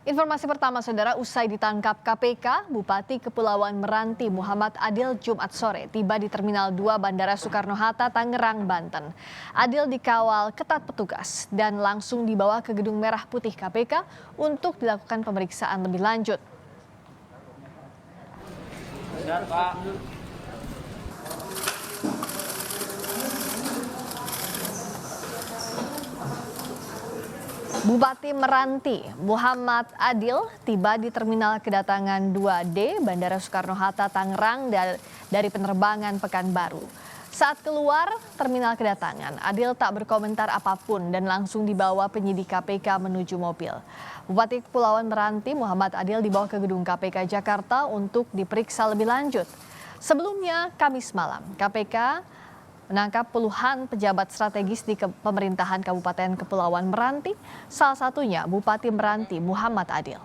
Informasi pertama, saudara, usai ditangkap KPK, Bupati Kepulauan Meranti Muhammad Adil Jumat sore tiba di Terminal 2 Bandara Soekarno-Hatta, Tangerang, Banten. Adil dikawal ketat petugas dan langsung dibawa ke Gedung Merah Putih KPK untuk dilakukan pemeriksaan lebih lanjut. Bupati Meranti Muhammad Adil tiba di Terminal Kedatangan 2D Bandara Soekarno-Hatta, Tangerang dari penerbangan Pekanbaru. Saat keluar Terminal Kedatangan, Adil tak berkomentar apapun dan langsung dibawa penyidik KPK menuju mobil. Bupati Kepulauan Meranti Muhammad Adil dibawa ke gedung KPK Jakarta untuk diperiksa lebih lanjut. Sebelumnya, Kamis malam, KPK menangkap puluhan pejabat strategis di pemerintahan Kabupaten Kepulauan Meranti, salah satunya Bupati Meranti Muhammad Adil.